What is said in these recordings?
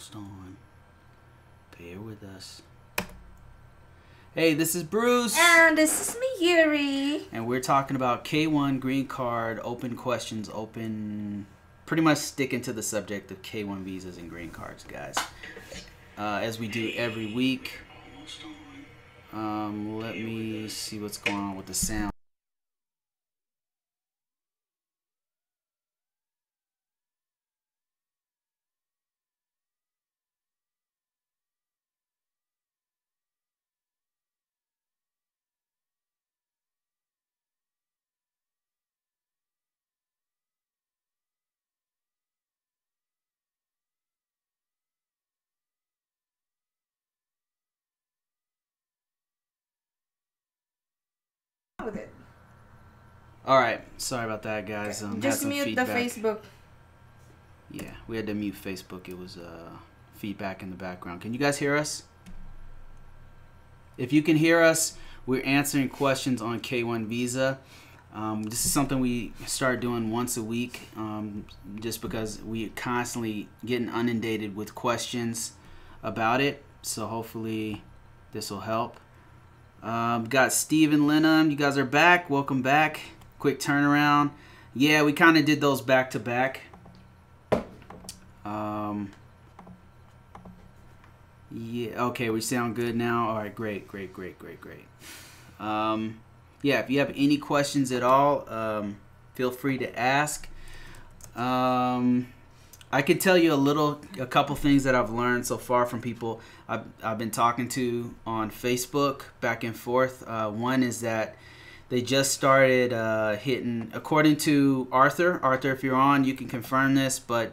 almost on. Bear with us. Hey, this is Bruce. And this is me, Yuri. And we're talking about K1 green card, open questions, pretty much sticking to the subject of K1 visas and green cards, guys. As we do every week. Let me see what's going on with the sound. With it. All right, sorry about that, guys. Just mute feedback. the Facebook. Yeah, we had to mute Facebook. It was feedback in the background. Can you guys hear us? If you can hear us, we're answering questions on K1 visa. This is something we start doing once a week, just because we constantly getting inundated with questions about it. So hopefully this will help. Got Steve and Lennon. You guys are back. Welcome back. Quick turnaround. Yeah, we kind of did those back to back. Yeah, okay, we sound good now. All right, great. Yeah, if you have any questions at all, feel free to ask. I could tell you a couple things that I've learned so far from people I've been talking to on Facebook back and forth. One is that they just started hitting, according to Arthur, if you're on, you can confirm this, but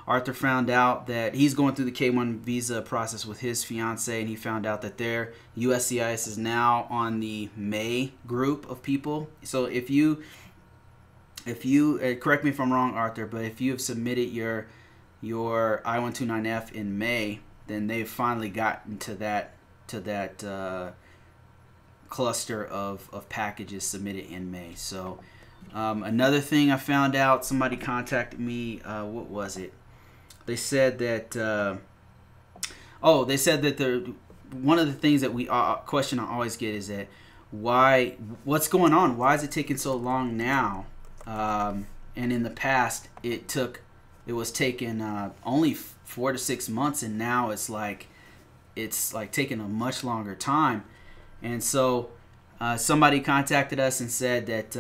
Arthur found out that he's going through the K1 visa process with his fiance, and he found out that their USCIS is now on the May group of people. So if you correct me if I'm wrong, Arthur, but if you have submitted your I-129F in May, then they've finally gotten to that cluster of packages submitted in May. So another thing I found out, somebody contacted me. What was it? They said that. They said that one of the things that question I always get is that what's going on? Why is it taking so long now? And in the past, it was taking only 4 to 6 months, and now it's like taking a much longer time. And so somebody contacted us and said that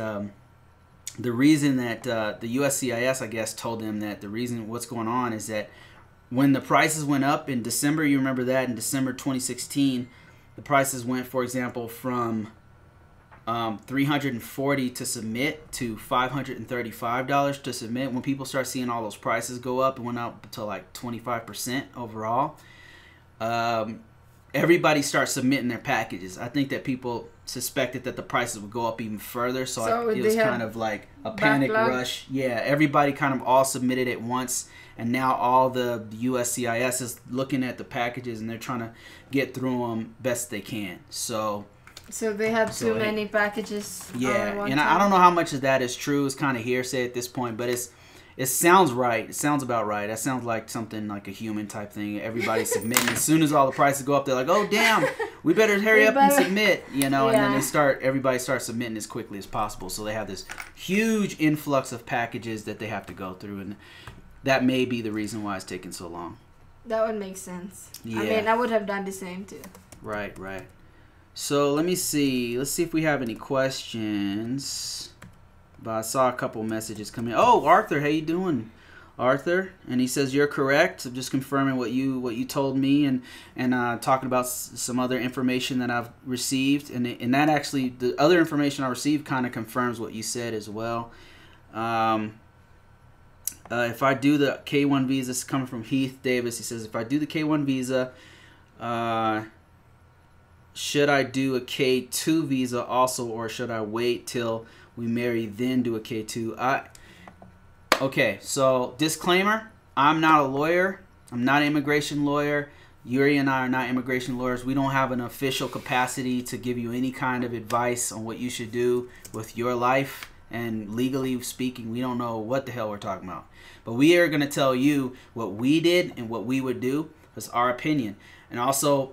the reason that the USCIS, I guess, told them that the reason what's going on is that when the prices went up in December, you remember that in December 2016, the prices went, for example, from $340 to submit to $535 to submit. When people start seeing all those prices go up, it went up to like 25% overall. Everybody starts submitting their packages. I think that people suspected that the prices would go up even further, so it was kind of like a panic rush. Yeah, everybody kind of all submitted at once, and now all the USCIS is looking at the packages and they're trying to get through them best they can. So they have too many packages. Yeah, and I don't know how much of that is true. It's kind of hearsay at this point, but it sounds right. It sounds about right. That sounds like something like a human type thing. Everybody's submitting. As soon as all the prices go up, they're like, "Oh damn, we better hurry up and submit," you know. Yeah. And then everybody starts submitting as quickly as possible. So they have this huge influx of packages that they have to go through, and that may be the reason why it's taking so long. That would make sense. Yeah. I mean, I would have done the same too. Right. So let me see. Let's see if we have any questions. But I saw a couple messages come in. Oh, Arthur, how you doing, Arthur? And he says you're correct. I'm just confirming what you told me, and talking about some other information that I've received, and that actually the other information I received kind of confirms what you said as well. If I do the K1 visa, this is coming from Heath Davis. He says if I do the K1 visa, should I do a K2 visa also, or should I wait till we marry then do a K2? Okay, so disclaimer, I'm not a lawyer. I'm not an immigration lawyer. Yuri and I are not immigration lawyers. We don't have an official capacity to give you any kind of advice on what you should do with your life and legally speaking, we don't know what the hell we're talking about. But we are going to tell you what we did and what we would do. It's our opinion. And also,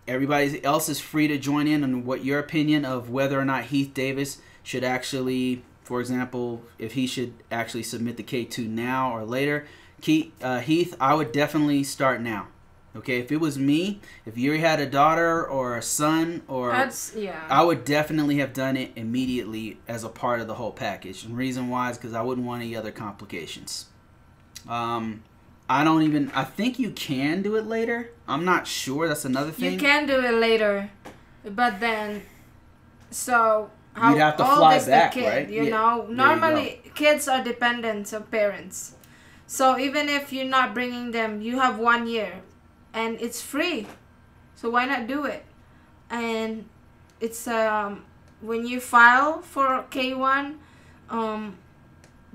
everybody else is free to join in on what your opinion of whether or not Heath Davis should actually, for example, if he should actually submit the K2 now or later. Heath, I would definitely start now. Okay, if it was me, if you had a daughter or a son, or I would definitely have done it immediately as a part of the whole package. And the reason why is because I wouldn't want any other complications. I think you can do it later. I'm not sure. That's another thing. You can do it later, but then, so how you'd have to old fly is back, the kid? right? You know, normally kids are dependent on parents. So even if you're not bringing them, you have 1 year, and it's free. So why not do it? And it's when you file for K1,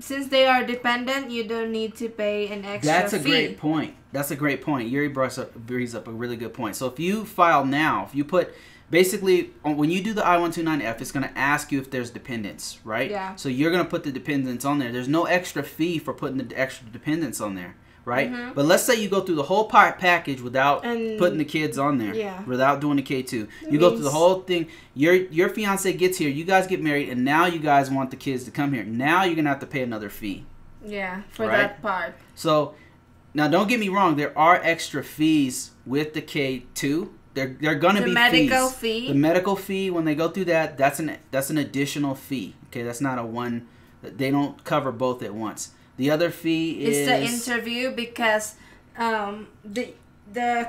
since they are dependent, you don't need to pay an extra fee. That's a great point. That's a great point. Yuri brings up a really good point. So if you file now, if you put, basically, when you do the I-129F, it's going to ask you if there's dependents, right? Yeah. So you're going to put the dependents on there. There's no extra fee for putting the extra dependents on there, right? Mm-hmm. But let's say you go through the whole package without putting the kids on there, without doing the K2. You go through the whole thing. Your fiance gets here. You guys get married, and now you guys want the kids to come here. Now you're going to have to pay another fee. Yeah, for that part. So, now don't get me wrong. There are extra fees with the K2. They're going to be the medical fees. Fee. The medical fee, when they go through that, that's an additional fee. Okay, that's not a one. They don't cover both at once. The other fee is the interview, because the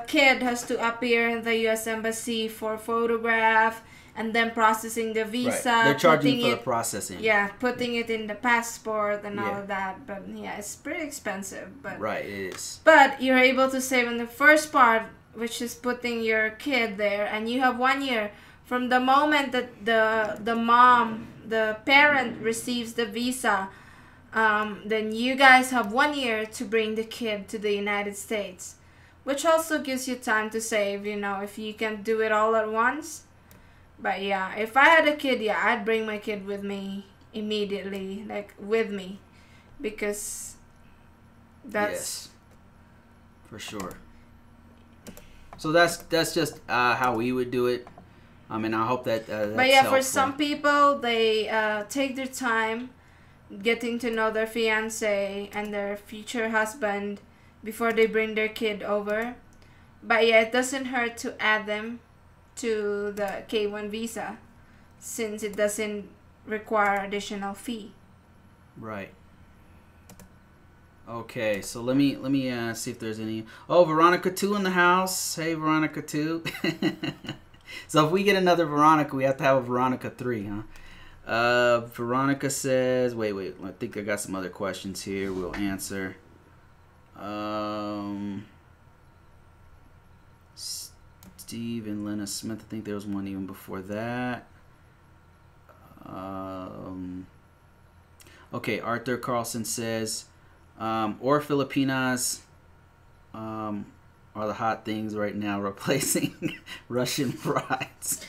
kid has to appear in the U.S. Embassy for photograph and then processing the visa. Right. They're charging for the processing. Yeah, putting it in the passport and all of that. But yeah, it's pretty expensive. But right, it is. But you're able to save on the first part, which is putting your kid there, and you have 1 year from the moment that the parent receives the visa. Then you guys have 1 year to bring the kid to the United States, which also gives you time to save, you know, if you can do it all at once. But yeah, if I had a kid, I'd bring my kid with me immediately, like with me, because that's for sure. So that's just how we would do it. I mean, I hope that that's but yeah, helpful. For some people, they take their time getting to know their fiance and their future husband before they bring their kid over. But yeah, it doesn't hurt to add them to the K1 visa, since it doesn't require additional fee. Right. Okay, so let me see if there's any. Oh, Veronica 2 in the house. Hey, Veronica 2. So if we get another Veronica, we have to have a Veronica 3, huh? Veronica says, wait, I think I got some other questions here we'll answer. Steve and Lena Smith, I think there was one even before that. Okay, Arthur Carlson says, or Filipinas are the hot things right now, replacing Russian brides.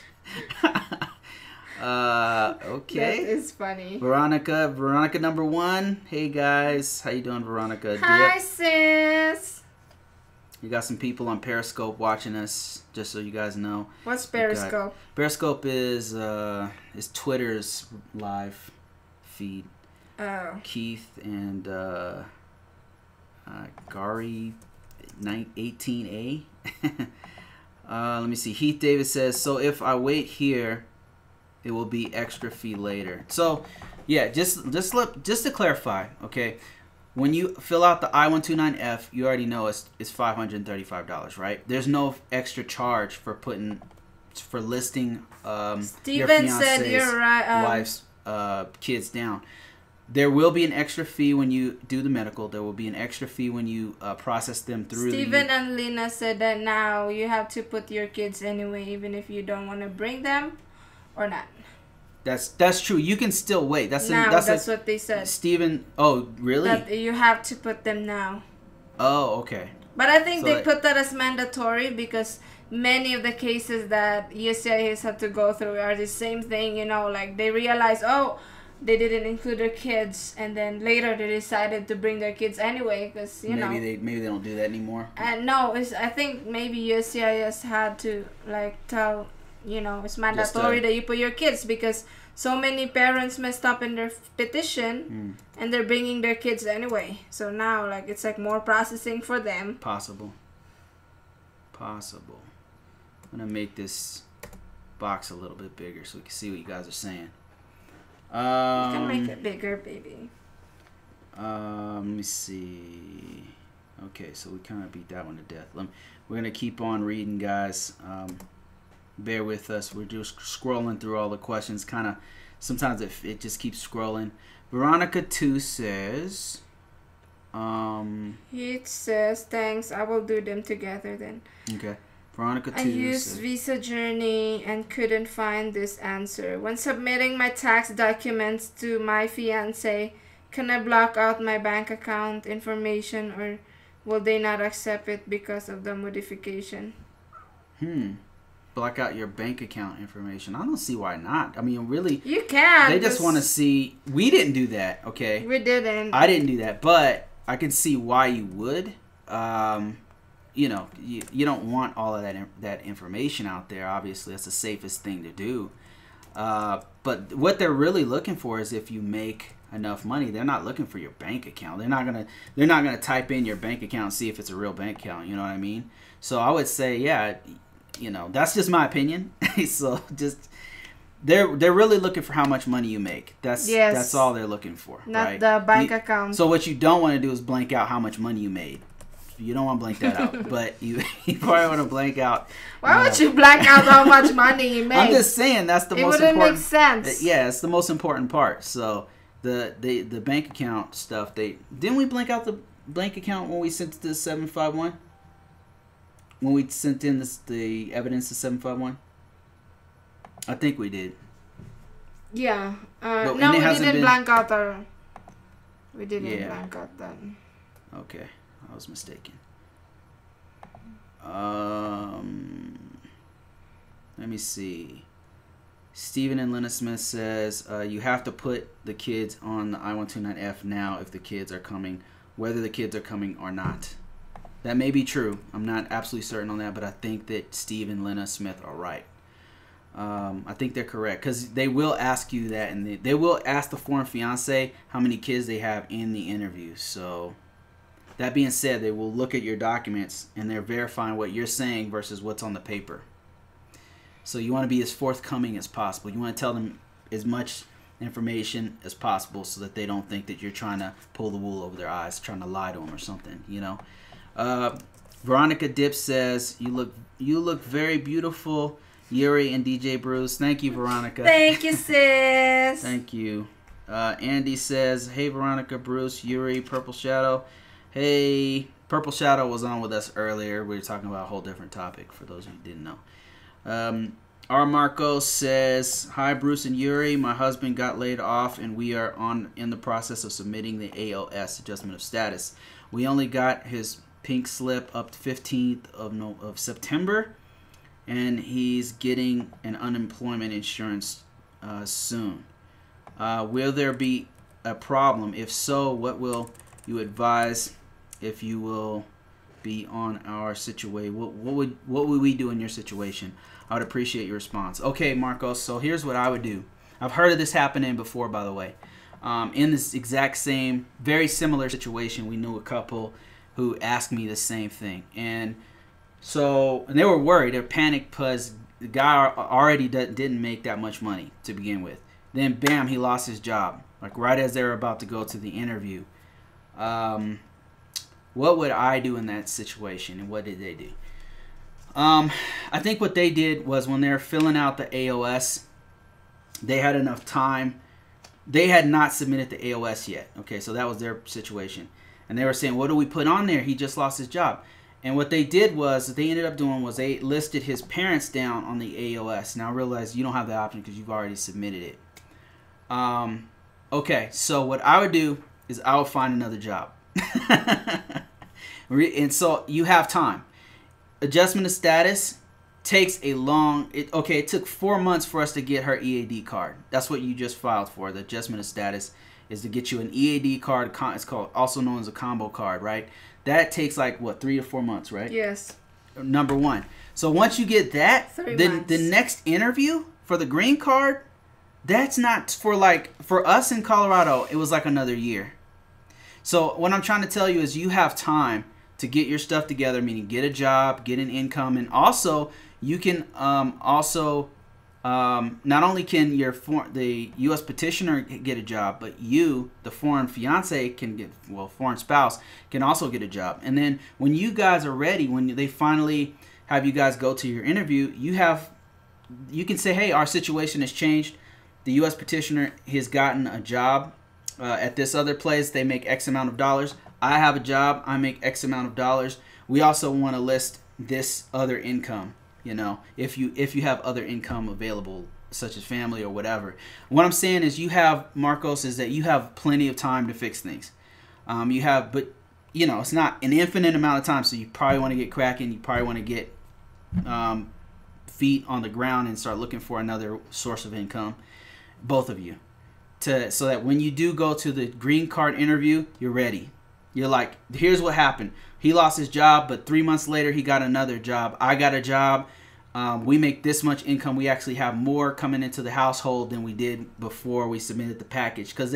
Okay. That is funny. Veronica number 1. Hey guys, how you doing, Veronica? Hi, sis. You got some people on Periscope watching us, just so you guys know. What's Periscope? Periscope is Twitter's live feed. Oh. Keith and Gary 18A. Let me see. Heath Davis says, so if I wait here, it will be extra fee later. So, yeah, just to clarify, okay, when you fill out the I-129F, you already know it's $535, right? There's no extra charge for listing your fiance's wife's kids down. There will be an extra fee when you do the medical. There will be an extra fee when you process them through. Steven and Lena said that now you have to put your kids anyway, even if you don't want to bring them or not. That's true. You can still wait. That's what they said. Steven, oh, really? That you have to put them now. Oh, okay. But I think they put that as mandatory because many of the cases that USCIS have to go through are the same thing, you know, like they realize, they didn't include their kids, and then later they decided to bring their kids anyway, because maybe they don't do that anymore. And no, I think maybe USCIS had to like tell, it's mandatory that you put your kids, because so many parents messed up in their petition, and they're bringing their kids anyway. So now like it's like more processing for them. Possible. I'm gonna make this box a little bit bigger so we can see what you guys are saying. You can make it bigger, baby. Let me see. Okay, so we kind of beat that one to death. We're gonna keep on reading, guys. Bear with us. We're just scrolling through all the questions. Kind of sometimes it just keeps scrolling. Veronica 2 says. It says, thanks, I will do them together then. Okay. Veronica 2 I used Visa Journey and couldn't find this answer. When submitting my tax documents to my fiance, can I block out my bank account information, or will they not accept it because of the modification? Block out your bank account information. I don't see why not. I mean, really. You can. They just want to see. We didn't do that, okay? We didn't. I didn't do that, but I can see why you would. You don't want all of that information out there. Obviously, that's the safest thing to do. But what they're really looking for is if you make enough money. They're not looking for your bank account. They're not gonna type in your bank account and see if it's a real bank account. You know what I mean? So I would say, yeah, that's just my opinion. So just they're really looking for how much money you make. That's all they're looking for. Not right? the bank account. So what you don't want to do is blank out how much money you made. You don't want to blank that out, but you probably want to blank out. Why would you blank out how much money you made? I'm just saying that's the most important. It wouldn't make sense. Yeah, it's the most important part. So the bank account stuff. Didn't we blank out the bank account when we sent it to 751? When we sent in the evidence to 751? I think we did. Yeah. No, we didn't blank out our. We didn't blank out that. Okay. I was mistaken. Let me see. Stephen and Lena Smith says, you have to put the kids on the I-129F now if the kids are coming, whether the kids are coming or not. That may be true. I'm not absolutely certain on that, but I think that Steve and Lena Smith are right. I think they're correct, because they will ask you that, and they will ask the foreign fiance how many kids they have in the interview. So that being said, they will look at your documents, and they're verifying what you're saying versus what's on the paper. So you want to be as forthcoming as possible. You want to tell them as much information as possible so that they don't think that you're trying to pull the wool over their eyes, trying to lie to them or something, Veronica Dip says, you look very beautiful, Yuri and DJ Bruce. Thank you, Veronica. Thank you, sis. Thank you. Andy says, hey, Veronica, Bruce, Yuri, Purple Shadow. Hey, Purple Shadow was on with us earlier. We were talking about a whole different topic for those who didn't know. R. Marcos says, hi, Bruce and Yuri. My husband got laid off, and we are in the process of submitting the AOS, Adjustment of Status. We only got his pink slip up to 15th of September, and he's getting an unemployment insurance soon. Will there be a problem? If so, what will you advise if you will be on our situation? What would we do in your situation? I would appreciate your response. Okay, Marcos, so here's what I would do. I've heard of this happening before, by the way. In this exact same, very similar situation, we knew a couple who asked me the same thing. And they were worried. They were panicked because the guy already didn't make that much money to begin with. Then, bam, he lost his job. Like right as they were about to go to the interview. What would I do in that situation, and what did they do? I think what they did was when they were filling out the AOS, they had enough time. They had not submitted the AOS yet. Okay, so that was their situation. And they were saying, what do we put on there? He just lost his job. And what they did was, they ended up doing was they listed his parents down on the AOS. Now I realize you don't have the option because you've already submitted it. Okay, so what I would do is I would find another job. And so you have time. Adjustment of status takes a long. It took 4 months for us to get her EAD card. That's what you just filed for. The adjustment of status is to get you an EAD card. It's called, also known as a combo card, right? That takes like what, 3 to 4 months, right? Yes. Number one. So once you get that, 3 then months. the next interview for the green card, that's not for us in Colorado. It was like another year. So what I'm trying to tell you is you have time to get your stuff together, meaning get a job, get an income, and also you can not only can the U.S. petitioner get a job, but you, the foreign fiance, foreign spouse, can also get a job. And then when you guys are ready, when they finally have you guys go to your interview, you can say, hey, our situation has changed. The U.S. petitioner has gotten a job at this other place. They make X amount of dollars. I have a job. I make X amount of dollars. We also want to list this other income. If you have other income available, such as family or whatever. What I'm saying is Marcos, is that you have plenty of time to fix things. But it's not an infinite amount of time. So you probably want to get cracking. You probably want to get feet on the ground and start looking for another source of income. Both of you, so that when you do go to the green card interview, you're ready. You're like, here's what happened. He lost his job, but 3 months later, he got another job. I got a job. We make this much income. We actually have more coming into the household than we did before we submitted the package. Because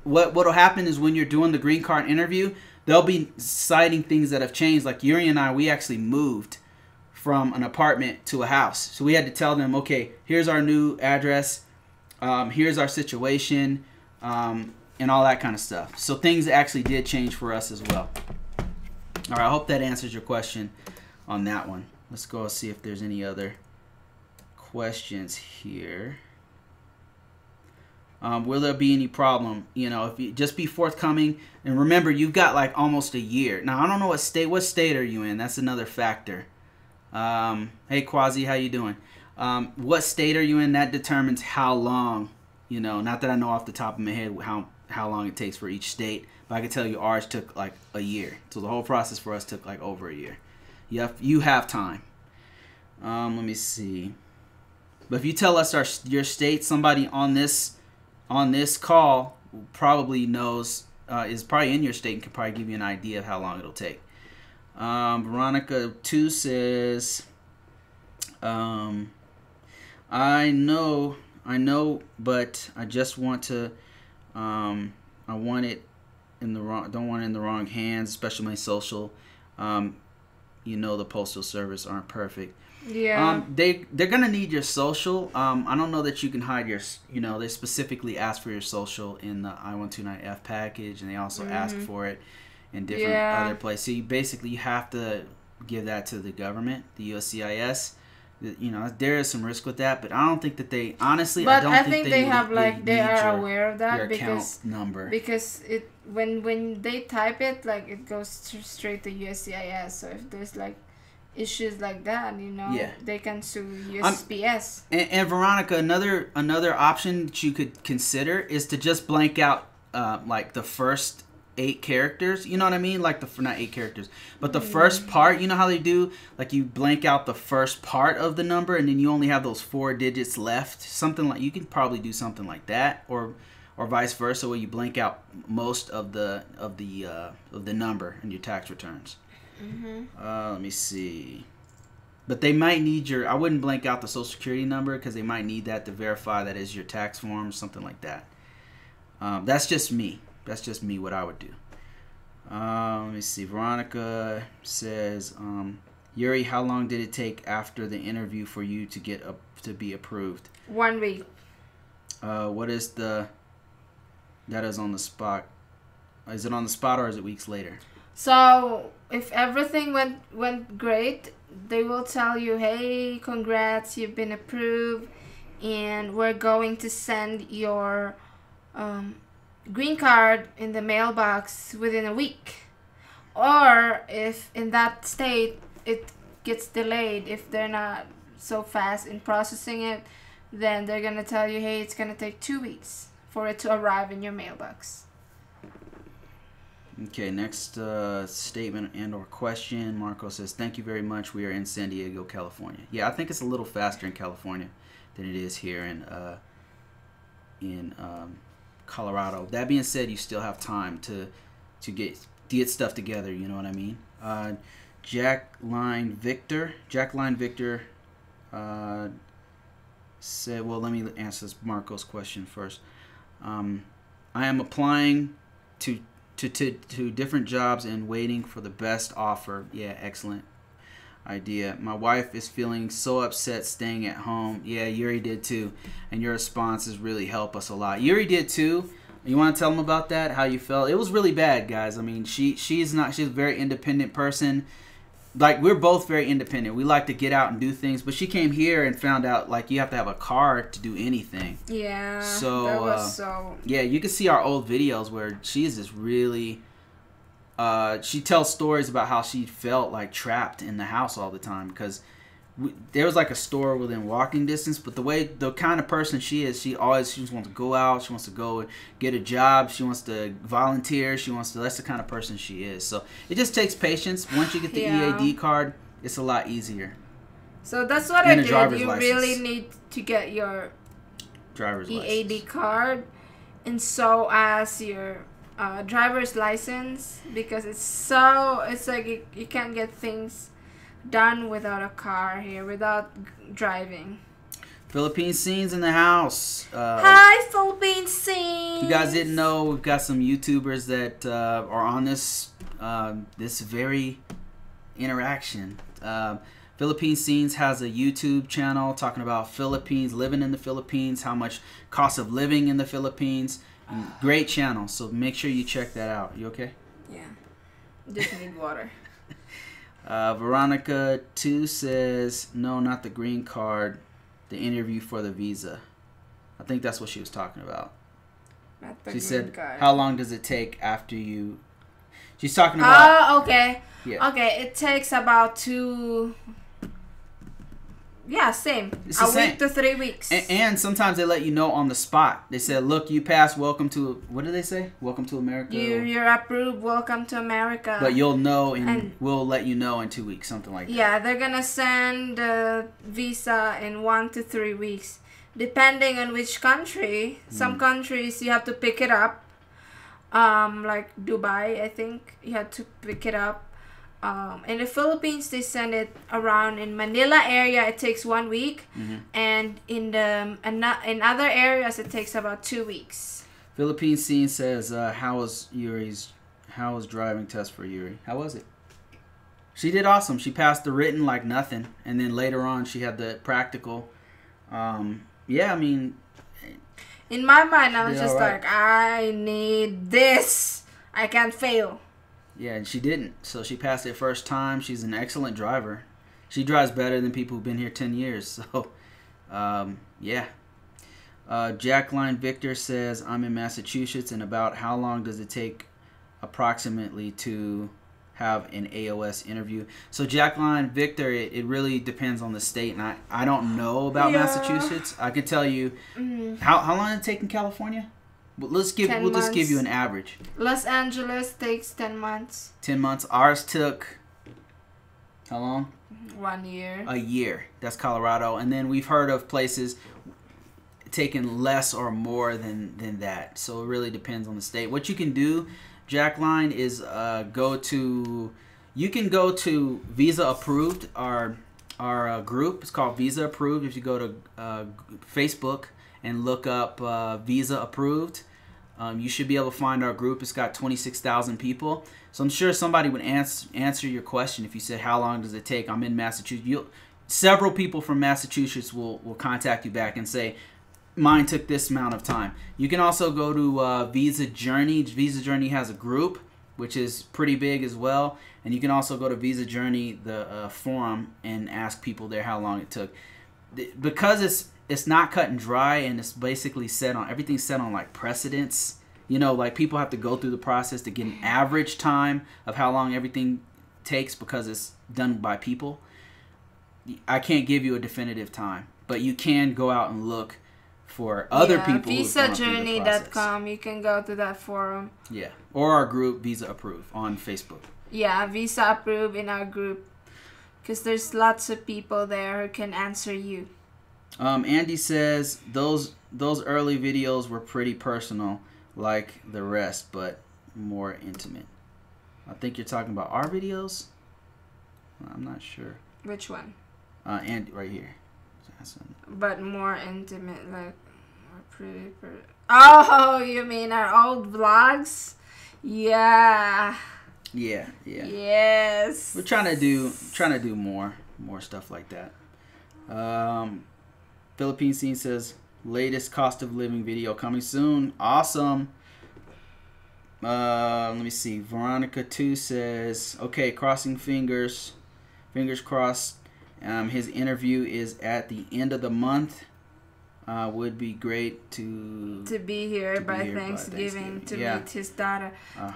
what'll happen is when you're doing the green card interview, they'll be citing things that have changed. Like Yuri and I, we actually moved from an apartment to a house. So we had to tell them, okay, here's our new address. Here's our situation, and all that kind of stuff. So things actually did change for us as well. All right, I hope that answers your question on that one. Let's go see if there's any other questions here. Will there be any problem? If you just be forthcoming, and remember, you've got like almost a year. Now, I don't know what state are you in? That's another factor. Hey, Quasi, how you doing? What state are you in? That determines how long, not that I know off the top of my head how long it takes for each state, but I can tell you ours took like a year. So the whole process for us took like over a year. You have time. Let me see. But if you tell us your state, somebody on this call probably knows, is probably in your state and can probably give you an idea of how long it'll take. Veronica 2 says, I know, but I just want to, I want it don't want it in the wrong hands, especially my social. The Postal Service aren't perfect. Yeah. They're gonna need your social. I don't know that you can hide your. They specifically ask for your social in the I-129F package, and they also ask for it in different other places. So you have to give that to the government, the USCIS. There is some risk with that, but I don't think that they honestly. But I think they are aware of that your because account number. Because when they type it, like it goes straight to USCIS. So if there's like issues like that, they can sue USPS. And Veronica, another option that you could consider is to just blank out like the first 8 characters. You know what I mean? Like not 8 characters, but the first part. You know how they do? Like you blank out the first part of the number, and then you only have those 4 digits left. Something like you can probably do something like that, or vice versa, where you blank out most of the number in your tax returns. Let me see. But they might need I wouldn't blank out the social security number because they might need that to verify that is your tax form or something like that. That's just me. That's just me, what I would do. Let me see. Veronica says, Yuri, how long did it take after the interview for you to get to be approved? 1 week. What is that is on the spot? Is it on the spot or is it weeks later? So if everything went great, they will tell you, hey, congrats, you've been approved, and we're going to send your green card in the mailbox within a week. Or if in that state it gets delayed, if they're not so fast in processing it, then they're gonna tell you, hey, it's gonna take 2 weeks for it to arrive in your mailbox. Okay, next statement and or question. Marco says, "Thank you very much. We are in San Diego, California." Yeah, I think it's a little faster in California than it is here in Colorado. That being said, you still have time to get stuff together. You know what I mean? Jackline Victor said, "Well, let me answer this Marco's question first. I am applying to different jobs and waiting for the best offer." Yeah, excellent idea. "My wife is feeling so upset staying at home." Yeah, Yuri did too. And your responses really help us a lot. Yuri did too. You want to tell them about that? How you felt? It was really bad, guys. I mean, she's a very independent person. Like, we're both very independent. We like to get out and do things, but she came here and found out like you have to have a car to do anything. Yeah. So that was so. Yeah, you can see our old videos where she is just really. She tells stories about how she felt like trapped in the house all the time because there was like a store within walking distance, but the kind of person she is, she just wants to go out, she wants to go get a job, she wants to volunteer, that's the kind of person she is. So it just takes patience. Once you get the EAD card, it's a lot easier. So that's what I did. You really need to get your driver's EAD card, and so as your driver's license, because it's like you can't get things done without a car here, without driving. Philippine scenes in the house. Hi, Philippine scenes. If you guys didn't know, we've got some YouTubers that are on this very interaction. Philippine Scenes has a YouTube channel talking about Philippines, living in the Philippines, how much cost of living in the Philippines. Great channel, so make sure you check that out. You okay? Yeah, just need water. Veronica 2 says, "No, not the green card, the interview for the visa." I think that's what she was talking about. Not the she green said, card. "How long does it take after you?" She's talking about. Oh, okay. Yeah. Okay, it takes about 2. Yeah, same. It's a the same. week to 3 weeks. And sometimes they let you know on the spot. They said, "Look, you passed. Welcome to," what do they say? "Welcome to America." You're approved. Welcome to America. But you'll know, and we'll let you know in 2 weeks, something like that. Yeah, they're gonna send the visa in 1 to 3 weeks, depending on which country. Some countries you have to pick it up. Like Dubai, I think you have to pick it up. In the Philippines, they send it around. In Manila area, it takes 1 week, and in other areas, it takes about 2 weeks. Philippine Scene says, how was driving test for Yuri? How was it? She did awesome. She passed the written like nothing, and then later on, she had the practical. Yeah, I mean, in my mind, I was just like, I need this. I can't fail. Yeah, and she didn't. So she passed it first time. She's an excellent driver. She drives better than people who've been here 10 years. So, yeah. Jackline Victor says, "I'm in Massachusetts, and about how long does it take approximately to have an AOS interview?" So Jackline Victor, it really depends on the state, and I don't know about Massachusetts. I can tell you how long did it take in California? We'll just give you an average. Los Angeles takes 10 months. 10 months. Ours took how long? 1 year. A year. That's Colorado. And then we've heard of places taking less or more than that. So it really depends on the state. What you can do, Jackline, is you can go to Visa Approved, our group. It's called Visa Approved. If you go to Facebook and look up Visa Approved, you should be able to find our group. It's got 26,000 people. So I'm sure somebody would answer your question if you said, "How long does it take?" I'm in Massachusetts. Several people from Massachusetts will contact you back and say, "Mine took this amount of time." You can also go to Visa Journey. Visa Journey has a group, which is pretty big as well. And you can also go to Visa Journey, the forum, and ask people there how long it took. Because it's not cut and dry, and it's basically everything's set on like precedence. You know, like people have to go through the process to get an average time of how long everything takes because it's done by people. I can't give you a definitive time, but you can go out and look for other people. Visajourney.com. You can go to that forum. Yeah, or our group, Visa Approve, on Facebook. Yeah, Visa Approve in our group, because there's lots of people there who can answer you. Andy says those early videos were pretty personal, like the rest, but more intimate. I think you're talking about our videos. I'm not sure. Which one? And right here. But more intimate, like more pretty. Oh, you mean our old vlogs? Yeah. Yeah. Yes. We're trying to do more stuff like that. Philippine Scene says latest cost of living video coming soon. Awesome. Let me see. Veronica 2 says, okay, crossing fingers crossed. His interview is at the end of the month. Would be great to be here by Thanksgiving to meet his daughter.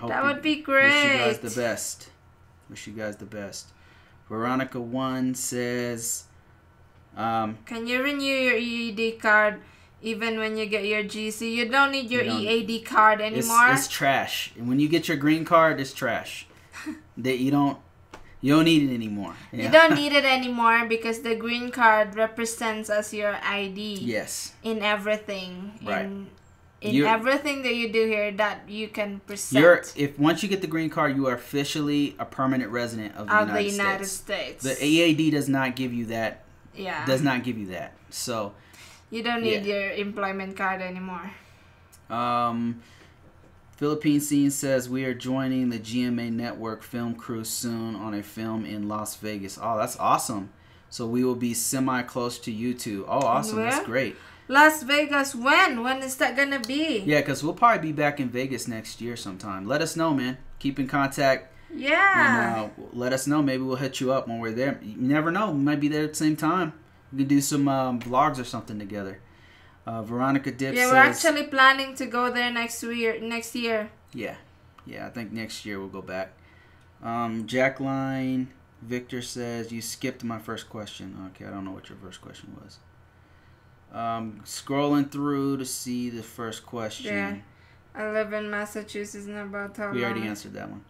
That would be great. Wish you guys the best. Veronica 1 says, can you renew your EAD card even when you get your GC? You don't need your EAD card anymore. It's trash. And when you get your green card, it's trash. That you don't need it anymore. Yeah. You don't need it anymore because the green card represents as your ID. Yes. In everything. Right. In everything that you do here that you can present. If once you get the green card, you are officially a permanent resident of the United States. The EAD does not give you that. Yeah. Does not give you that. So you don't need your employment card anymore. Philippine Scene says we are joining the GMA Network film crew soon on a film in Las Vegas. Oh, that's awesome. So we will be semi-close to you two. Oh, awesome. Where? That's great. Las Vegas, when? When is that going to be? Yeah, because we'll probably be back in Vegas next year sometime. Let us know, man. Keep in contact. Yeah. And let us know. Maybe we'll hit you up when we're there. You never know. We might be there at the same time. We can do some vlogs or something together. Veronica Dip says... we're actually planning to go there next year. Yeah, I think next year we'll go back. Jackline Victor says, you skipped my first question. Okay, I don't know what your first question was. Scrolling through to see the first question. Yeah, I live in Massachusetts and about how we already answered that one.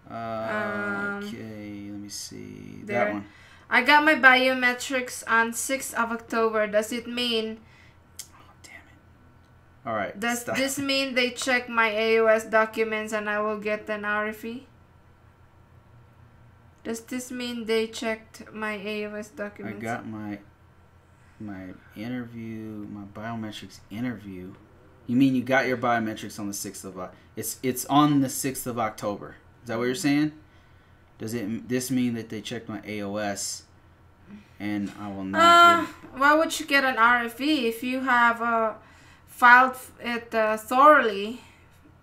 Okay, let me see. That one. I got my biometrics on 6th of October. Does it mean... All right. Does this mean they check my AOS documents and I will get an RFE? Does this mean they checked my AOS documents? I got my interview, my biometrics interview. You mean you got your biometrics on the 6th of it's on the 6th of October. Is that what you're saying? Does this mean that they checked my AOS and I will not why would you get an RFE if you have filed it thoroughly?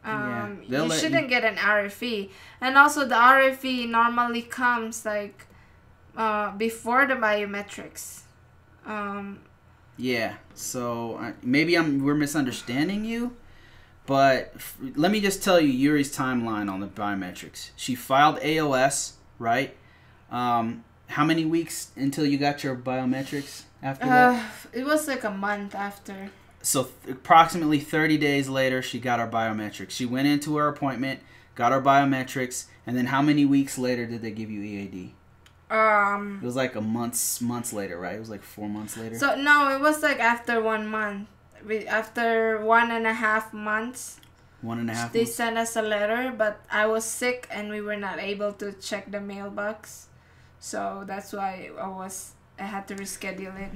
You shouldn't get an RFE. And also the RFE normally comes like before the biometrics. Yeah, so maybe we're misunderstanding you, but let me just tell you Yuri's timeline on the biometrics. She filed AOS, right? How many weeks until you got your biometrics after that? It was like a month after. So approximately 30 days later, she got her biometrics. She went into her appointment, got her biometrics, and then how many weeks later did they give you EAD? It was like months later, right? It was like 4 months later. So no, it was like after 1 month. After 1.5 months. 1.5 They sent us a letter, but I was sick and we were not able to check the mailbox. So that's why I had to reschedule it.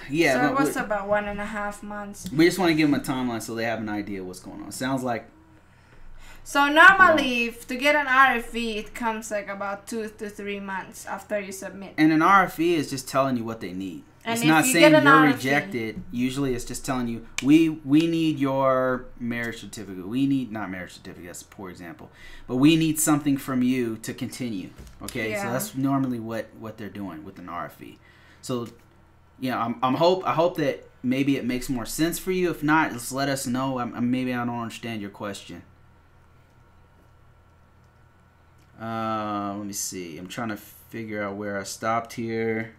Yeah, so it was about 1.5 months. We just want to give them a timeline so they have an idea what's going on. Sounds like. So normally, to get an RFE, it comes like about 2 to 3 months after you submit. And an RFE is just telling you what they need. And it's not saying you're rejected. Usually, it's just telling you we need your marriage certificate. We need not marriage certificate. That's a poor example, but we need something from you to continue. Okay, so that's normally what they're doing with an RFE. So. Yeah, I hope that maybe it makes more sense for you. If not, just let us know. Maybe I don't understand your question. Let me see. I'm trying to figure out where I stopped here.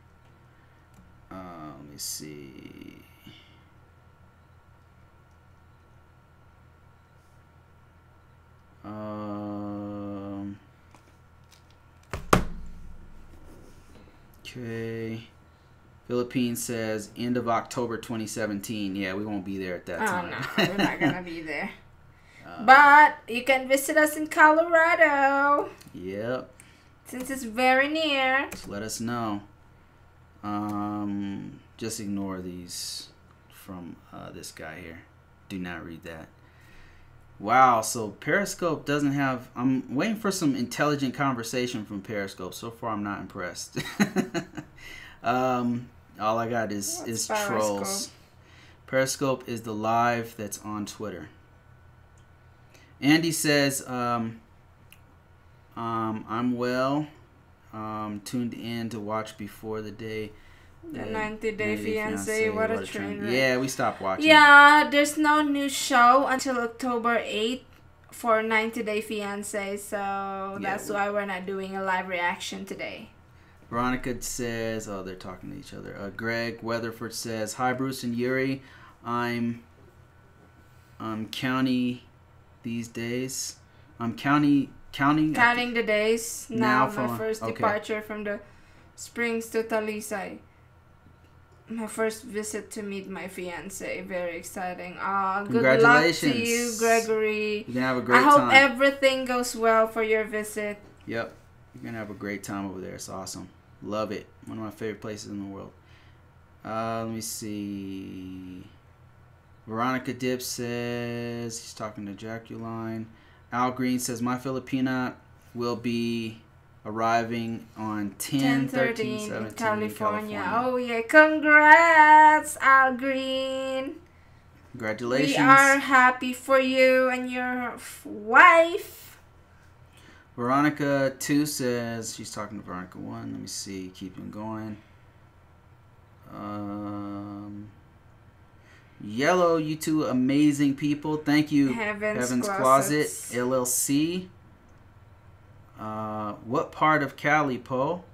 Let me see. Okay. Philippines says end of October 2017. Yeah, we won't be there at that time. Oh, no. We're not going to be there. But you can visit us in Colorado. Yep. Since it's very near. Just let us know. Just ignore these from this guy here. Do not read that. Wow, so Periscope doesn't have... I'm waiting for some intelligent conversation from Periscope. So far, I'm not impressed. All I got is trolls. Periscope is the live that's on Twitter. Andy says, I'm well. Tuned in to watch before the day. The 90-Day Fiance. What a train wreck. Yeah, we stopped watching. Yeah, there's no new show until October 8th for 90-Day Fiance. So that's why we're not doing a live reaction today. Veronica says, oh, they're talking to each other. Greg Weatherford says, hi, Bruce and Yuri. I'm county these days. I'm counting the days now. My first okay. departure from the Springs to Talisay. My first visit to meet my fiance. Very exciting. Good luck to you, Gregory. You're gonna have a great time. I hope everything goes well for your visit. Yep, you're gonna have a great time over there. It's awesome. Love it. One of my favorite places in the world. Let me see. Veronica Dip says she's talking to Jaculine. Al Green says my Filipina will be arriving on 10/13/17 in California. Oh yeah, congrats, Al Green. Congratulations. We are happy for you and your wife. Veronica 2 says she's talking to Veronica 1. Let me see. Keeping going. Yellow, you two amazing people. Thank you, Heaven's Closet LLC. What part of Cali, Poe?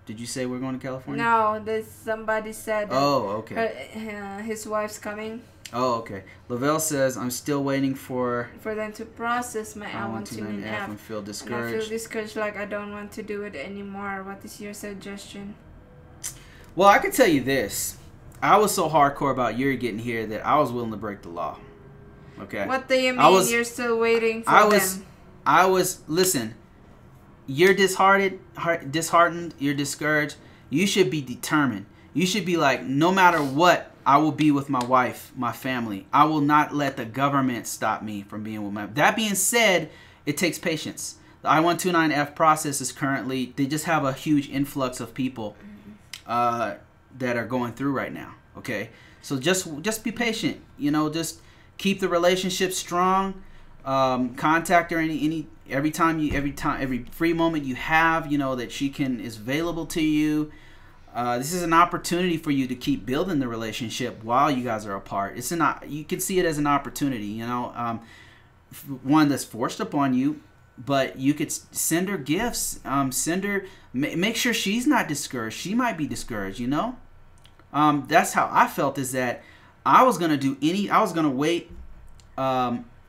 Did you say we're going to California? No, somebody said. Oh, okay. His wife's coming. Oh, okay. Lavelle says I'm still waiting for them to process my I129F and feel discouraged. And I feel discouraged, like I don't want to do it anymore. What is your suggestion? Well, I can tell you this. I was so hardcore about Yuri getting here that I was willing to break the law. Okay. What do you mean you're still waiting for them? Listen, you're disheartened, you're discouraged. You should be determined. You should be like, no matter what, I will be with my wife, my family. I will not let the government stop me from being with my... That being said, it takes patience. The I-129F process is currently... They just have a huge influx of people that are going through right now. Okay? So just be patient. You know, just keep the relationship strong. Contact her every free moment you have, you know, that she is available to you. This is an opportunity for you to keep building the relationship while you guys are apart. You can see it as an opportunity, you know, one that's forced upon you, but you could send her gifts, make sure she's not discouraged. She might be discouraged, you know. That's how I felt, is that I was going to wait,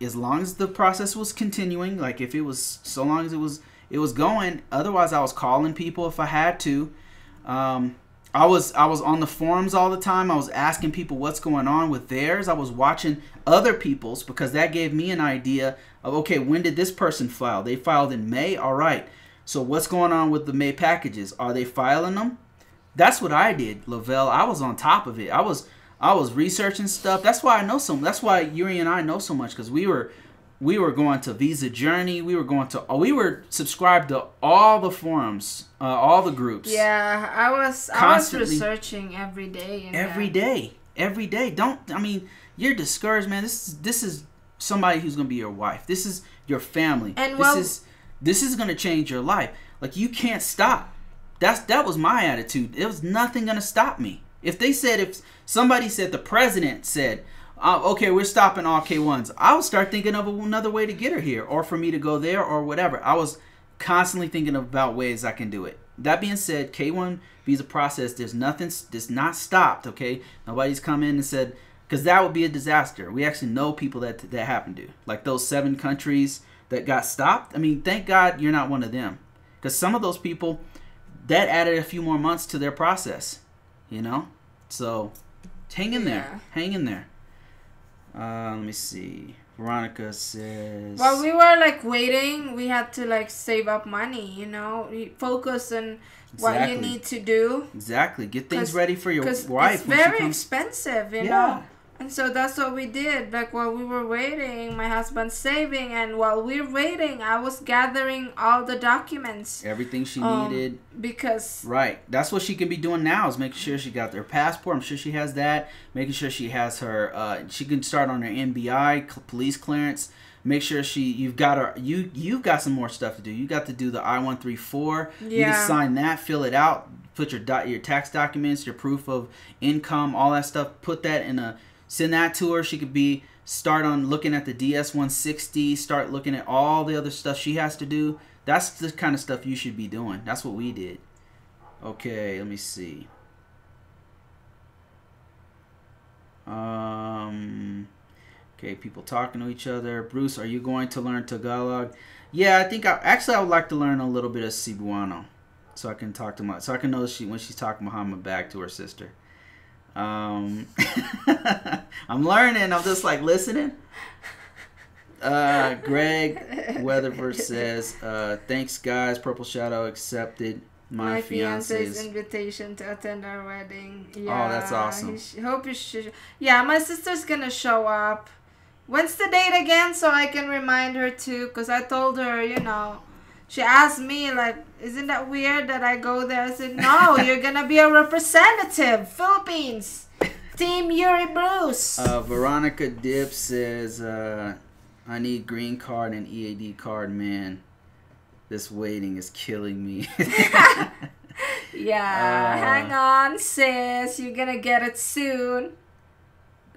as long as the process was continuing, like if it was, so long as it was going. Otherwise, I was calling people if I had to. I was on the forums all the time. I was asking people what's going on with theirs. I was watching other people's, because that gave me an idea of, okay, when did this person file? They filed in May. All right. So what's going on with the May packages? Are they filing them? That's what I did, Lavelle. I was on top of it. I was researching stuff. That's why I know that's why Yuri and I know so much, because we were going to Visa Journey. We were subscribed to all the forums, all the groups. Yeah, I was researching every day. Every day. You're discouraged, man. This is somebody who's gonna be your wife. This is your family. And this is gonna change your life. Like, you can't stop. That was my attitude. There was nothing gonna stop me. If somebody said, the president said, okay, we're stopping all K1s, I would start thinking of another way to get her here, or for me to go there, or whatever. I was constantly thinking about ways I can do it. That being said, K1 visa process, there's not stopped, okay? Nobody's come in and said, because that would be a disaster. We actually know people that happened to. Like those 7 countries that got stopped. I mean, thank God you're not one of them. Because some of those people, that added a few more months to their process, you know. So hang in there, hang in there. Let me see. Veronica says, while we were like waiting, we had to like save up money, you know, focus on what you need to do. Exactly. Get things ready for your wife. It's very expensive, you know. And so that's what we did. Like while we were waiting, my husband's saving, and while we were waiting, I was gathering all the documents. Everything she needed. Because that's what she can be doing now, is making sure she got their passport. I'm sure she has that. Making sure she has her. She can start on her NBI police clearance. Make sure you've got her. You've got some more stuff to do. You got to do the I-134. Yeah. You can sign that, fill it out, put your tax documents, your proof of income, all that stuff. Put that in a. Send that to her. She could start on looking at the DS-160, start looking at all the other stuff she has to do. That's the kind of stuff you should be doing. That's what we did. Okay, let me see. Okay, people talking to each other. Bruce, are you going to learn Tagalog? Yeah, I think I would like to learn a little bit of Cebuano, so I can talk to when she's talking behind my back to her sister. I'm learning. I'm just like listening. Greg Weatherford says, thanks guys, Purple Shadow accepted my fiance's invitation to attend our wedding. Yeah, oh, that's awesome. Hope you should. Yeah, my sister's gonna show up. When's the date again, so I can remind her too? Because I told her, you know, she asked me, like, isn't that weird that I go there? I said, no, you're going to be a representative. Philippines. Team Yuri Bruce. Veronica Dip says, I need green card and EAD card, man. This waiting is killing me. Hang on, sis. You're going to get it soon.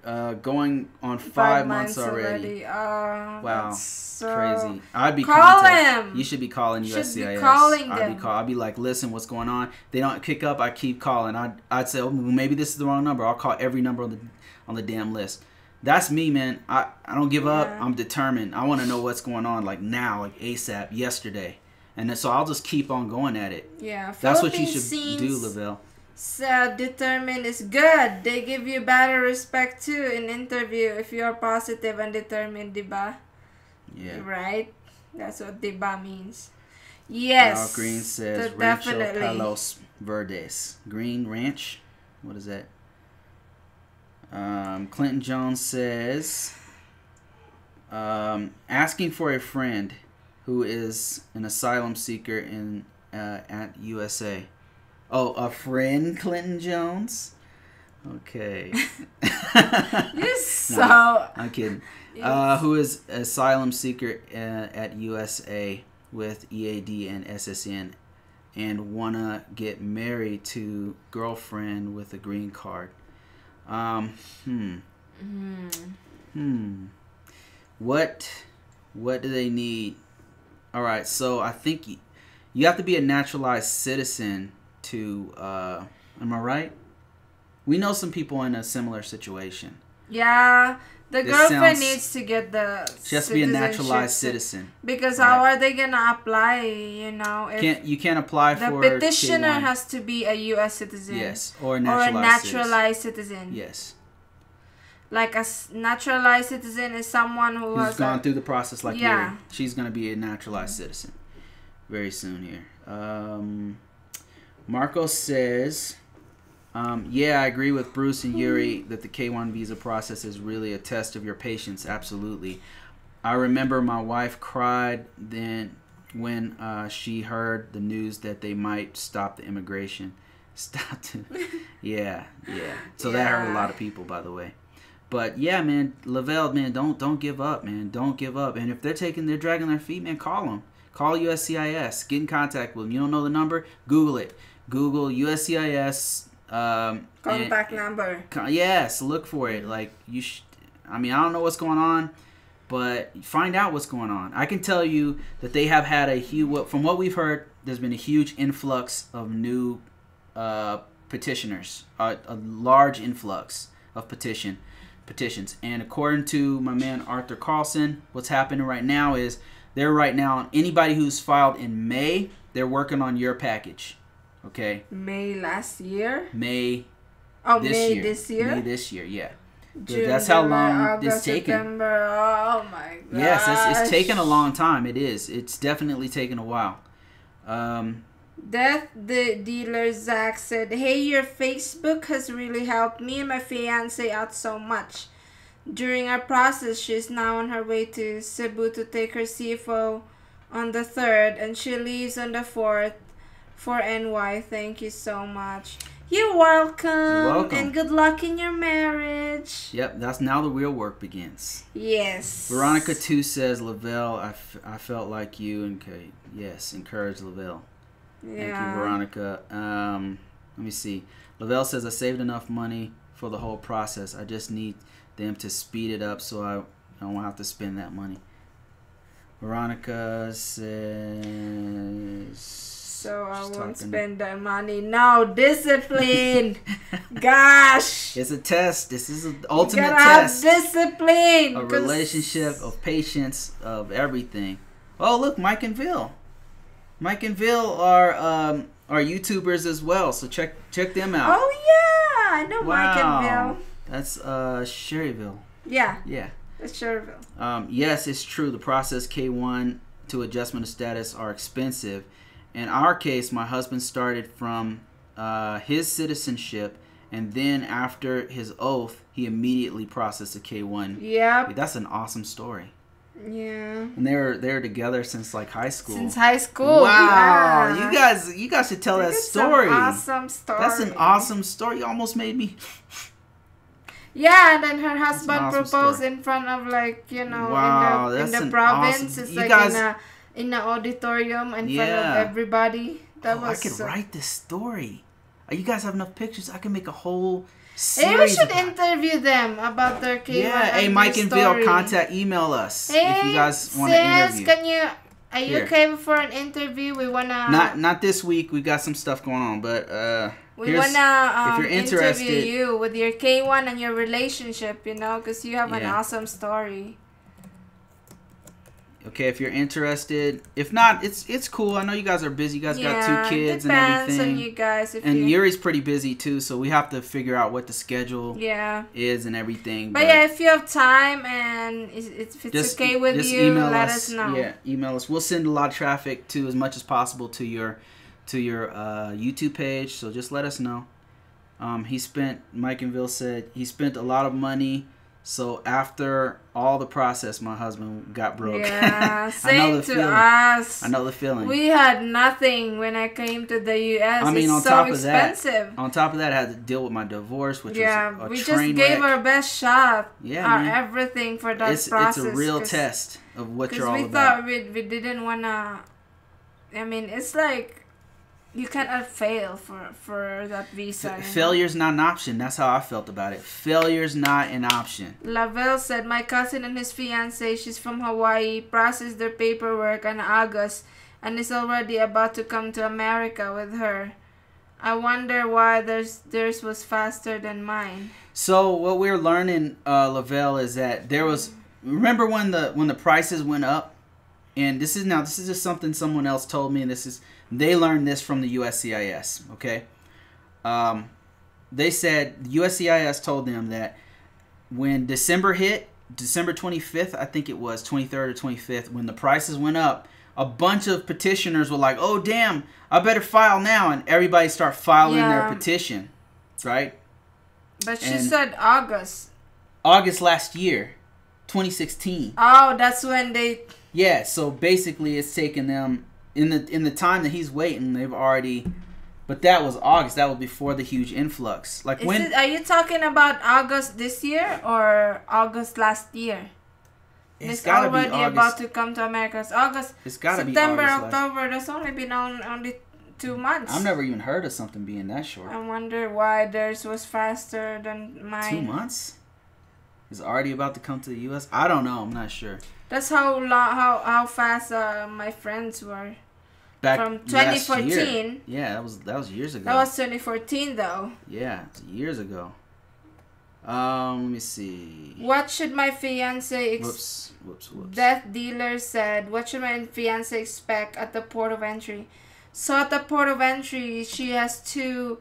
Going on 5 months already. Wow, so crazy. I'd be call him. You should be calling USCIS. Be calling them. I'd be like, listen, what's going on? They don't pick up. I keep calling. I'd say, oh, maybe this is the wrong number. I'll call every number on the damn list. That's me, man. I don't give up. I'm determined. I want to know what's going on, like now, like ASAP, yesterday, and then, so I'll just keep on going at it. Yeah, that's what you should do, Lavelle. So determined is good. They give you better respect too in interview if you're positive and determined, diba? Yeah. Right? That's what diba means. Yes. Green says Rancho Palos Verdes. Green Ranch? What is that? Clinton Jones says asking for a friend who is an asylum seeker at USA. Oh, a friend, Clinton Jones? Okay. You're so... No, I'm kidding. Who is asylum seeker at USA with EAD and SSN and wanna get married to girlfriend with a green card. What do they need? All right, so I think you have to be a naturalized citizen to am I right? We know some people in a similar situation. Yeah, the girlfriend needs to get the she has to be a naturalized citizen. Because how are they gonna apply, you know? If you can't apply for the petitioner K1. Has to be a U.S. citizen. Yes, or a naturalized citizen. Yes. Like a naturalized citizen is someone who's has gone through the process like you. She's gonna be a naturalized citizen very soon here. Marco says, yeah, I agree with Bruce and Yuri that the K1 visa process is really a test of your patience. Absolutely. I remember my wife cried then when she heard the news that they might stop the immigration. Yeah. So that hurt a lot of people, by the way. But yeah, man, Lavelle, man, don't give up, man. Don't give up. And if they're dragging their feet, man, call them. Call USCIS. Get in contact with them. You don't know the number? Google it. Google USCIS. Contact number. Yes, look for it. Like I don't know what's going on, but find out what's going on. I can tell you that they have had from what we've heard, there's been a huge influx of new petitioners. A large influx of petitions. And according to my man Arthur Carlson, what's happening right now is anybody who's filed in May, they're working on your package. Okay. May last year? May. Oh, this May year. this year? May this year, yeah. June, That's how July, long August, it's taken. September. Oh my gosh. Yes, it's taken a long time. It is. It's definitely taken a while. Death the dealer Zach said, "Hey, your Facebook has really helped me and my fiance out so much. During our process, she's now on her way to Cebu to take her CFO on the 3rd, and she leaves on the 4th for NY. Thank you so much." You're welcome. You're welcome. And good luck in your marriage. Yep, that's now the real work begins. Yes. Veronica 2 says, Lavelle, I felt like you. And yes, encourage Lavelle. Yeah. Thank you, Veronica. Let me see. Lavelle says, I saved enough money for the whole process. I just need them to speed it up so I won't have to spend that money. Veronica says... So I won't spend that money. No, discipline. Gosh. It's a test. This is an ultimate you test. Have discipline. A relationship, of patience, of everything. Oh, look, Mike and Vil. Mike and Vil are YouTubers as well. So check them out. Oh yeah, I know Mike and Vil. That's Sherryville. Yeah. Yeah. That's Sherryville. Yes, it's true. The process K1 to adjustment of status are expensive. In our case, my husband started from his citizenship, and then after his oath, he immediately processed a K1. Yeah. That's an awesome story. Yeah. And they were together since like high school. Since high school. Wow. Yeah. You guys should tell that story. Awesome story. That's an awesome story. You almost made me. Yeah, and then her husband awesome proposed story. in front of in the province. Awesome, It's like in the auditorium in front of everybody. I could write this story. You guys have enough pictures. I can make a whole series. Hey, we should interview them about their K1. Yeah, hey, Mike and Vil, email us if you guys want to interview. Are you okay for an interview? We wanna not this week. We got some stuff going on, but we wanna if you're interested, interview you with your K1 and your relationship. Because you have an awesome story. Okay, if you're interested. If not, it's cool. I know you guys are busy. You guys got 2 kids and everything. On you guys. Yuri's pretty busy too, so we have to figure out what the schedule is and everything. But yeah, if you have time and if it's okay with you, let us know. Yeah, email us. We'll send a lot of traffic to as much as possible to your YouTube page. So just let us know. Mike and Vil said he spent a lot of money. So after all the process, my husband got broke. Yeah, same to us. I know the feeling. We had nothing when I came to the U.S. I mean, it's so expensive. On top of that, I had to deal with my divorce, which was a we train just gave wreck. our best shot. Yeah, our man. everything for that It's process. a real test of what you're all about. Because we thought we didn't wanna. I mean, it's like you cannot fail for that visa. Failure's not an option. That's how I felt about it. Failure's not an option. Lavelle said, my cousin and his fiance, she's from Hawaii, processed their paperwork in August and is already about to come to America with her. I wonder why theirs was faster than mine. So what we're learning, Lavelle, is that there was. Remember when the prices went up, and this is just something someone else told me, and they learned this from the USCIS. Okay, they said the USCIS told them that when December hit, December 25th, I think it was 23rd or 25th, when the prices went up, a bunch of petitioners were like, "Oh damn, I better file now," and everybody start filing their petition, right? But she said August last year, 2016. Oh, that's when they. Yeah, so basically, it's taken them in the time that he's waiting. They've already, but that was August. That was before the huge influx. Like are you talking about August this year or August last year? It's already about to come to America. It's August. It's gotta be September, October. That's only been only 2 months. I've never even heard of something being that short. I wonder why theirs was faster than mine. 2 months? Is already about to come to the U.S.? I don't know. I'm not sure. That's how fast my friends were. Back from 2014. Yeah, that was years ago. That was 2014 though. Yeah, it's years ago. Let me see. What should my fiance whoops. Death dealer said, what should my fiance expect at the port of entry? So at the port of entry, she has to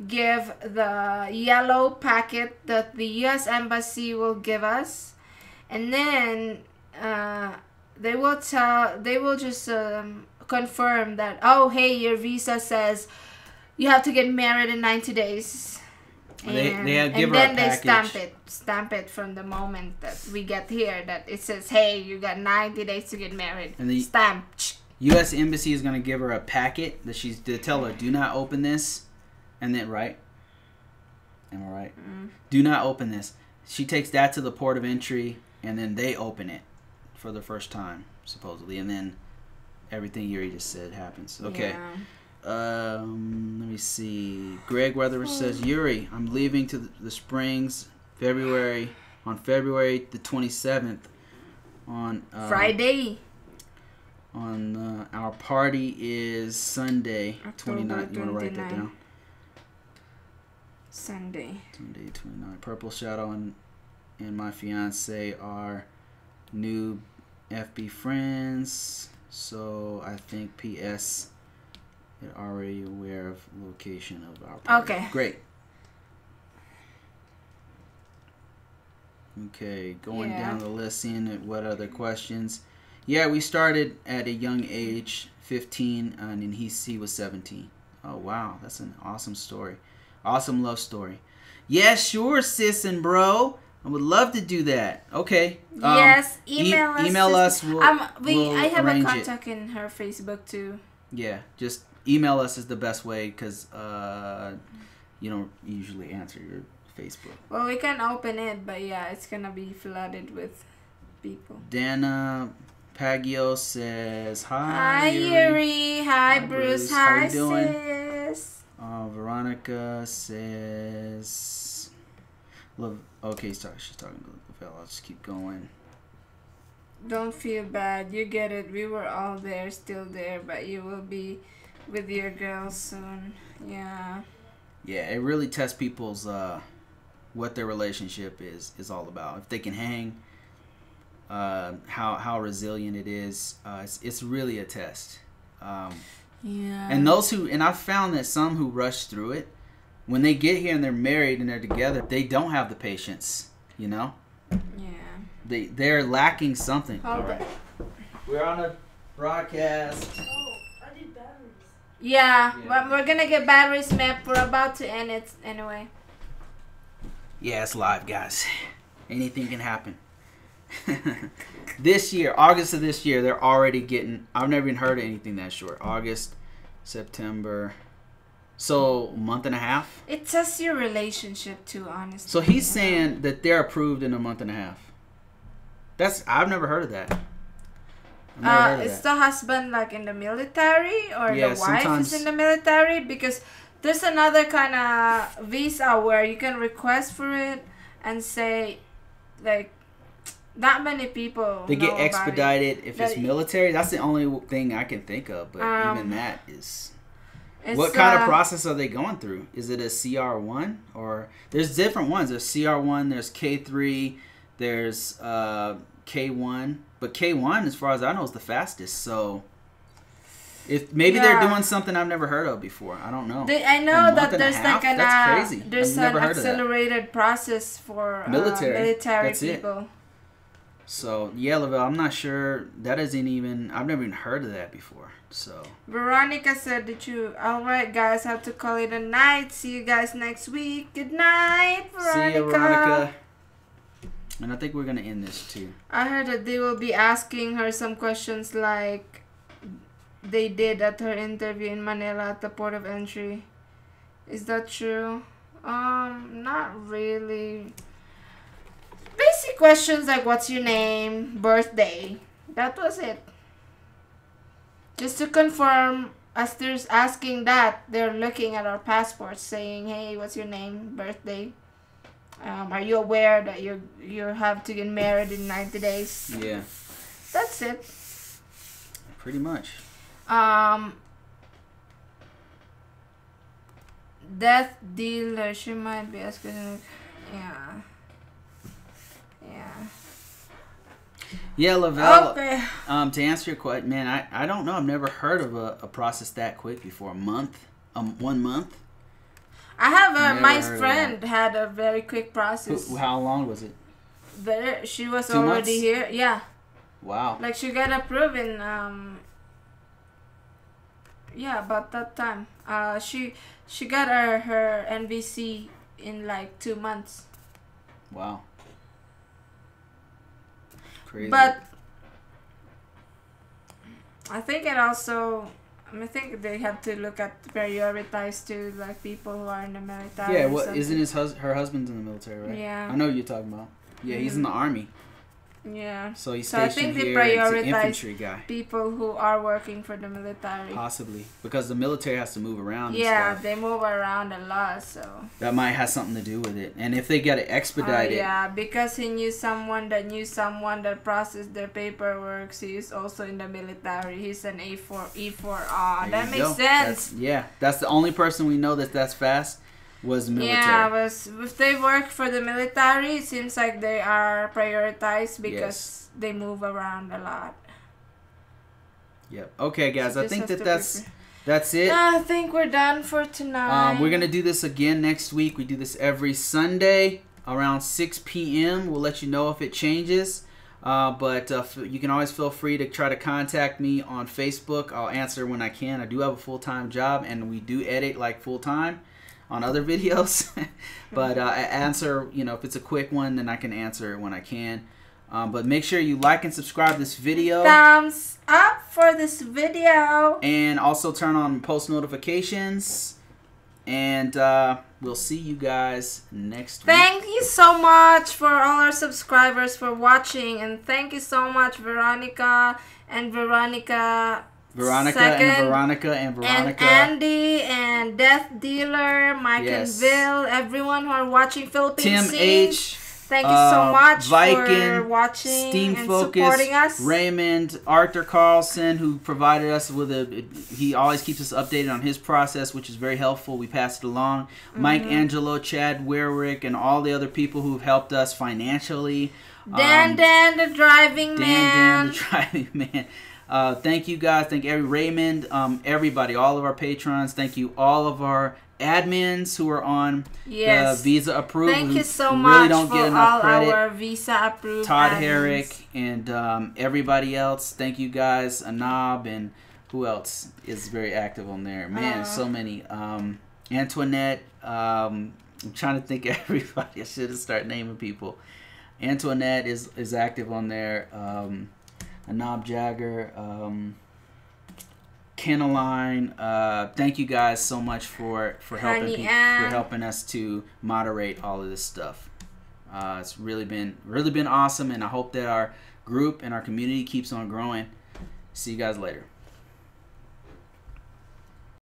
give the yellow packet that the U.S. Embassy will give us, and then they will just confirm that, oh, hey, your visa says you have to get married in 90 days. And, then they stamp it from the moment that we get here, that it says, hey, you got 90 days to get married. And the stamp. U.S. Embassy is going to give her a packet that to tell her, do not open this. And then, right? Am I right? Do not open this. She takes that to the port of entry, and then they open it for the first time, supposedly. And then everything Yuri just said happens. Okay. Yeah. Let me see. Greg Weather says, Yuri, I'm leaving to the Springs on February the 27th on Friday. On our party is Sunday 29th. You want to write that down? Sunday 29th. Purple Shadow and my fiance are new FB friends. So I think P.S. They're already aware of location of our party. Okay. Great. Okay, going down the list, seeing what other questions. Yeah, we started at a young age, 15, and he was 17. Oh, wow. That's an awesome story. Awesome love story. Yeah, sure, sis and bro. I would love to do that. Okay. Yes, email us. Email us. I have a contact in her Facebook, too. Yeah, just email us is the best way because you don't usually answer your Facebook. Well, we can open it, but yeah, it's going to be flooded with people. Dana Pagio says, hi Yuri. Hi, Bruce. Hi, how you doing? sis. Veronica says, okay, she's talking to Lavelle. I'll just keep going. Don't feel bad. You get it. We were all there, still there, but you will be with your girls soon. Yeah. Yeah, it really tests people's what their relationship is all about. If they can hang, how resilient it is. It's really a test. Yeah. And I've found that some who rush through it, when they get here and they're married and they're together, they don't have the patience. You know. Yeah. They're lacking something. All right. We're on a broadcast. Oh, I need batteries. Yeah, but we're gonna get batteries, Map. We're about to end it anyway. Yeah, it's live, guys. Anything can happen. This year, August of this year, they're already getting... I've never even heard of anything that short. August, September... So, a month and a half? It tests your relationship too, honestly. So, he's saying that they're approved in a month and a half. I've never heard of that. Is the husband like in the military or the wife is in the military? Because there's another kind of visa where you can request for it and say, like, not many people they get expedited if it's military. That's the only thing I can think of. But even that is... What kind of process are they going through? Is it a CR1? Or there's different ones. There's CR1, there's K3, there's K1. But K1, as far as I know, is the fastest. So if maybe they're doing something I've never heard of before. I don't know. I know that there's like that's crazy. There's an accelerated process for military people. So yeah, Lavelle, I'm not sure. That isn't even. I've never even heard of that before. So Veronica said that all right, guys, have to call it a night. See you guys next week. Good night, Veronica. See you, Veronica. And I think we're gonna end this too. I heard that they will be asking her some questions like they did at her interview in Manila at the port of entry. Is that true? Not really. Basic questions like what's your name, birthday. That was it. Just to confirm, as they're asking that, they're looking at our passports saying, hey, what's your name, birthday? Are you aware that you have to get married in 90 days? Yeah. That's it. Pretty much. Death dealer, she might be asking. Yeah. Yeah. Yeah, Lavelle. Okay. To answer your question, man, I don't know. I've never heard of a process that quick before. A month, 1 month. I have Never my heard of friend had a very quick process. How long was it? She was 2 already months? here. Yeah. Wow. Like she got approved in about that time. She got her NVC in like 2 months. Wow. Crazy. But I think it also, I think they have to look at prioritize to like people who are in the military. Yeah, or what something. isn't her husband's in the military, right? Yeah. I know what you're talking about. Yeah, he's in the army. Yeah. So he's So I stationed think they here. It's an prioritize infantry guy. people who are working for the military. Possibly. Because the military has to move around and Yeah, stuff. they move around a lot, so. That might have something to do with it. And if they got to expedite it. Yeah, because he knew someone that processed their paperwork. So he's also in the military. He's an E4. Ah, that makes sense. That's the only person we know that's fast was the military. Yeah, if they work for the military, it seems like they are prioritized because they move around a lot. Yep. Okay, guys. So I think that's prepare. it. I think we're done for tonight. We're gonna do this again next week. We do this every Sunday around 6 p.m. We'll let you know if it changes. But you can always feel free to try to contact me on Facebook. I'll answer when I can. I do have a full-time job, and we do edit like full-time on other videos. But I answer, if it's a quick one, then I can answer it when I can. But make sure you like and subscribe this video. Thumbs up for this video. And also turn on post notifications. And we'll see you guys next week. Thank you so much for all our subscribers for watching. And thank you so much, Veronica and Veronica. And Andy and Death Dealer, Mike and Bill, everyone who are watching Philippine Tim H. Thank you so much Viking, for watching Steam and Focus, supporting us. Raymond, Arthur Carlson, who provided us with he always keeps us updated on his process, which is very helpful. We pass it along. Mike Angelo, Chad Werwick, and all the other people who've helped us financially. Dan the driving man. Dan the driving man. Thank you guys. Thank Raymond, everybody, all of our patrons. Thank you, all of our admins who are on the Visa approved. Thank you so really much don't for get enough all credit. our Visa approved Todd admins. Herrick and everybody else. Thank you guys. Anab and who else is very active on there? Man, so many. Antoinette. I'm trying to think of everybody. I should have started naming people. Antoinette is active on there. Anab Jagger, Kenaline. Thank you guys so much for helping us to moderate all of this stuff. It's really been awesome, and I hope that our group and our community keeps on growing. See you guys later.